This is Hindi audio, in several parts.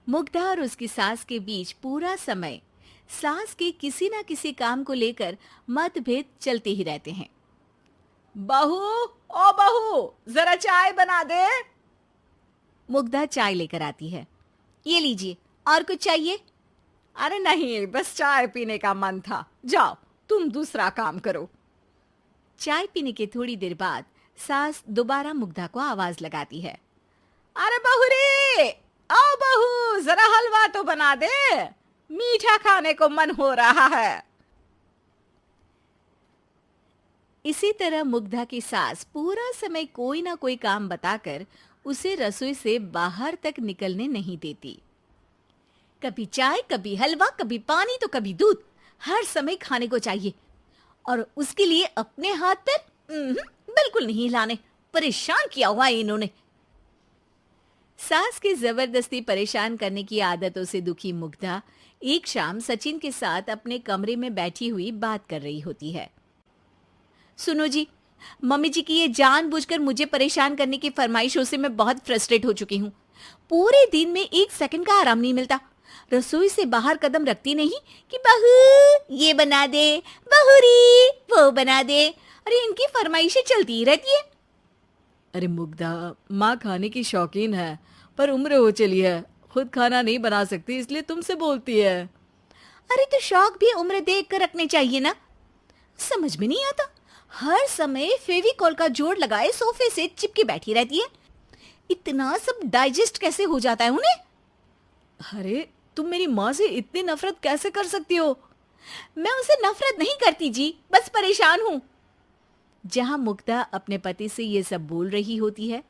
मुग्धा और उसकी सास के बीच पूरा समय सास के किसी ना किसी काम को लेकर मतभेद चलते ही रहते हैं। बहू, ओ बहू, जरा चाय बना दे। मुग्धा चाय लेकर आती है। ये लीजिए, और कुछ चाहिए? अरे नहीं, बस चाय पीने का मन था। जाओ, तुम दूसरा काम करो। चाय पीने के थोड़ी देर बाद सास दोबारा मुग्धा को आवाज लगाती है। अरे बहू रे, आओ बहू, जरा हलवा तो बना दे, मीठा खाने को मन हो रहा है। इसी तरह मुग्धा की सास पूरा समय कोई ना कोई काम बताकर उसे रसोई से बाहर तक निकलने नहीं देती। कभी चाय, कभी हलवा, कभी पानी तो कभी दूध, हर समय खाने को चाहिए। और उसके लिए अपने हाथ पैर बिल्कुल नहीं हिलाने। परेशान किया हुआ है इन्होंने। सास की जबरदस्ती परेशान करने की आदतों से दुखी मुग्धा एक शाम सचिन के साथ अपने कमरे में बैठी हुई बात कर रही होती है। सुनो जी, मम्मी जी की ये जानबूझकर मुझे परेशान करने की फरमाइशों से मैं बहुत फ्रस्ट्रेट हो चुकी हूँ। पूरे दिन में एक सेकंड का आराम नहीं मिलता। रसोई से बाहर कदम रखती नहीं कि बहू ये बना दे, बहुरी वो बना दे। अरे इनकी फरमाइशें चलती ही रहती है। अरे मुग्धा, माँ खाने की शौकीन है, पर उम्र हो चली है, खुद खाना नहीं बना सकती, इसलिए तुमसे बोलती है। अरे तो शौक भी उम्र देख कर रखने चाहिए ना। समझ में नहीं आता, हर समय फेविकॉल का जोड़ लगाए सोफे से चिपकी बैठी रहती है। इतना सब डाइजेस्ट कैसे हो जाता है उन्हें? अरे तुम मेरी माँ से इतनी नफरत कैसे कर सकती हो? मैं उनसे नफरत नहीं करती जी, बस परेशान हूँ। जहां मुग्धा अपने पति से ये सब बोल रही होती है,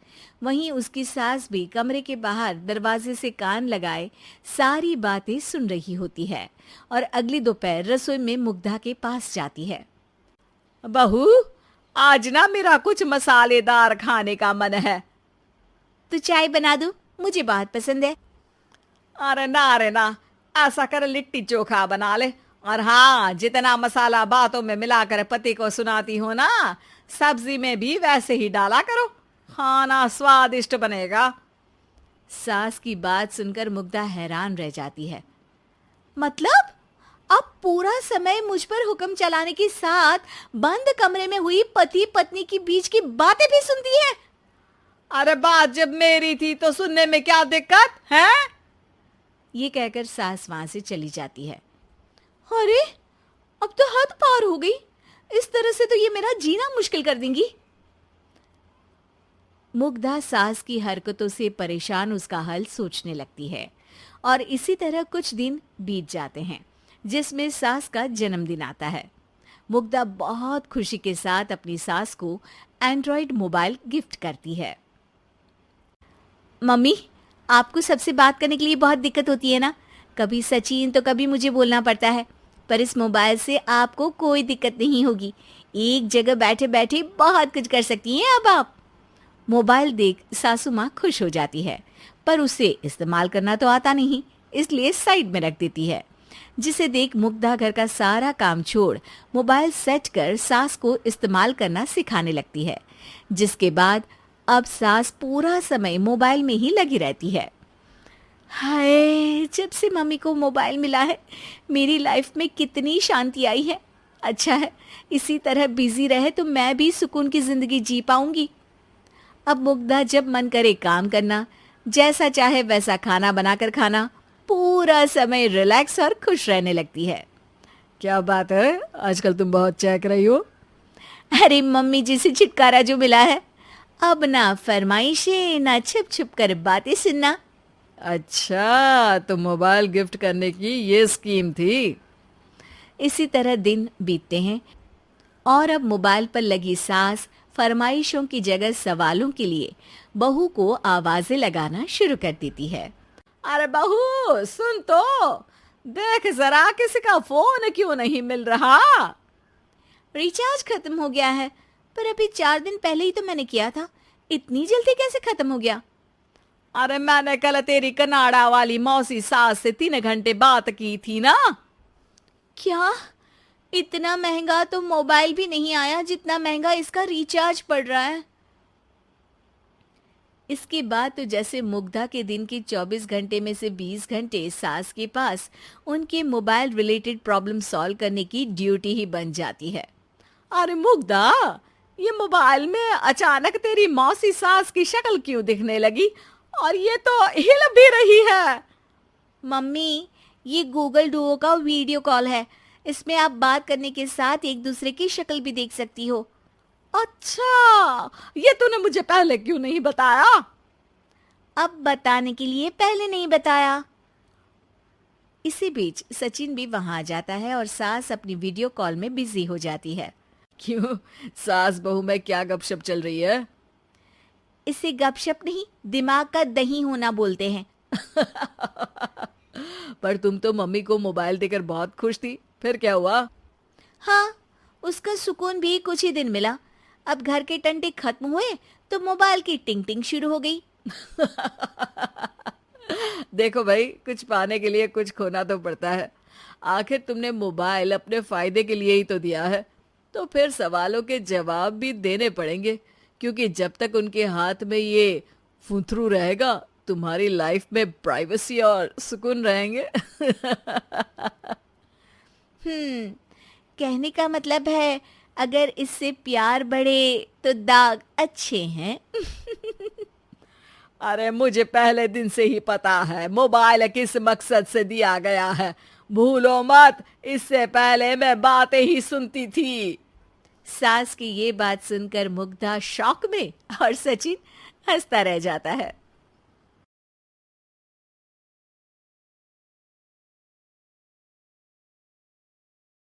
वहीं उसकी सास भी कमरे के बाहर दरवाजे से कान लगाए सारी बातें सुन रही होती है और अगली दोपहर रसोई में मुग्धा के पास जाती है। बहू, आज ना मेरा कुछ मसालेदार खाने का मन है। तो चाय बना दूं? मुझे बहुत पसंद है। अरे ना, ऐसा कर लिट्टी चोखा बना ले। और हाँ, जितना मसाला बातों में मिलाकर पति को सुनाती हो ना, सब्जी में भी वैसे ही डाला करो, खाना स्वादिष्ट बनेगा। सास की बात सुनकर मुग्धा हैरान रह जाती है। मतलब अब पूरा समय मुझ पर हुक्म चलाने के साथ बंद कमरे में हुई पति पत्नी की बीच की बातें भी सुनती है? अरे बात जब मेरी थी तो सुनने में क्या दिक्कत है? ये कहकर सास वहां से चली जाती है। अरे अब तो हद पार हो गई। इस तरह से तो ये मेरा जीना मुश्किल कर देंगी। मुग्धा सास की हरकतों से परेशान उसका हल सोचने लगती है और इसी तरह कुछ दिन बीत जाते हैं, जिसमें सास का जन्मदिन आता है। मुग्धा बहुत खुशी के साथ अपनी सास को एंड्रॉयड मोबाइल गिफ्ट करती है। मम्मी, आपको सबसे बात करने के लिए बहुत दिक्कत होती है ना? कभी सचिन तो कभी मुझे बोलना पड़ता है, पर इस मोबाइल से आपको कोई दिक्कत नहीं होगी। एक जगह बैठे बैठे बहुत कुछ कर सकती हैं अब आप। मोबाइल देख सासू माँ खुश हो जाती है, पर उसे इस्तेमाल करना तो आता नहीं, इसलिए साइड में रख देती है। जिसे देख मुग्धा घर का सारा काम छोड़ मोबाइल सेट कर सास को इस्तेमाल करना सिखाने लगती है, जिसके बाद अब सास पूरा समय मोबाइल में ही लगी रहती है। हाय, जब से मम्मी को मोबाइल मिला है मेरी लाइफ में कितनी शांति आई है। अच्छा है, इसी तरह बिजी रहे तो मैं भी सुकून की जिंदगी जी पाऊंगी। अब मुग्धा जब मन करे काम करना, जैसा चाहे वैसा खाना बनाकर खाना, पूरा समय रिलैक्स और खुश रहने लगती है। क्या बात है, आजकल तुम बहुत चहक रही हो। अरे मम्मी जी से छुटकारा जो मिला है, अब ना फरमाइशें ना छुप छुप कर बातें सुनना। अच्छा, तो मोबाइल गिफ्ट करने की ये स्कीम थी। इसी तरह दिन बीतते हैं और अब मोबाइल पर लगी सास फरमाइशों की जगह सवालों के लिए बहू को आवाजें लगाना शुरू कर देती है। अरे बहू, सुन तो, देख जरा किसी का फोन क्यों नहीं मिल रहा? रिचार्ज खत्म हो गया है, पर अभी 4 दिन पहले ही तो मैंने किया था। इतनी जल्दी कैसे खत्म हो गया? अरे मैंने कल तेरी कनाडा वाली मौसी सास से 3 घंटे बात की थी ना। क्या? इतना महंगा तो मोबाइल भी नहीं आया जितना महंगा इसका रिचार्ज पड़ रहा है। इसके बाद तो जैसे मुग्धा के दिन के 24 घंटे में से 20 घंटे सास के पास उनके मोबाइल रिलेटेड प्रॉब्लम सॉल्व करने की ड्यूटी ही बन जाती है। अरे मुग्धा, ये मोबाइल में अचानक तेरी मौसी सास की शक्ल क्यों दिखने लगी? और ये तो हिल भी रही है। मम्मी, ये गूगल डुओ का वीडियो कॉल है। इसमें आप बात करने के साथ एक दूसरे की शक्ल भी देख सकती हो। अच्छा, ये तूने मुझे पहले क्यों नहीं बताया? अब बताने के लिए पहले नहीं बताया। इसी बीच सचिन भी वहां आ जाता है और सास अपनी वीडियो कॉल में बिजी हो जाती है। क्यों, सास बहू में क्या गपशप चल रही है? इसे गपशप नहीं, दिमाग का दही होना बोलते हैं। पर तुम तो मम्मी को मोबाइल देकर बहुत खुश थी, फिर क्या हुआ? हाँ, उसका सुकून भी कुछ ही दिन मिला। अब घर के टंटे खत्म हुए तो मोबाइल की टिंग टिंग शुरू हो गई। देखो भाई, कुछ पाने के लिए कुछ खोना तो पड़ता है। आखिर तुमने मोबाइल अपने फायदे के लिए ही तो दिया है, तो फिर सवालों के जवाब भी देने पड़ेंगे, क्योंकि जब तक उनके हाथ में ये फुंथरू रहेगा, तुम्हारी लाइफ में प्राइवेसी और सुकून रहेंगे। कहने का मतलब है अगर इससे प्यार बढ़े तो दाग अच्छे हैं। अरे मुझे पहले दिन से ही पता है मोबाइल किस मकसद से दिया गया है। भूलो मत, इससे पहले मैं बातें ही सुनती थी। सास की ये बात सुनकर मुग्धा शॉक में और सचिन हंसता रह जाता है।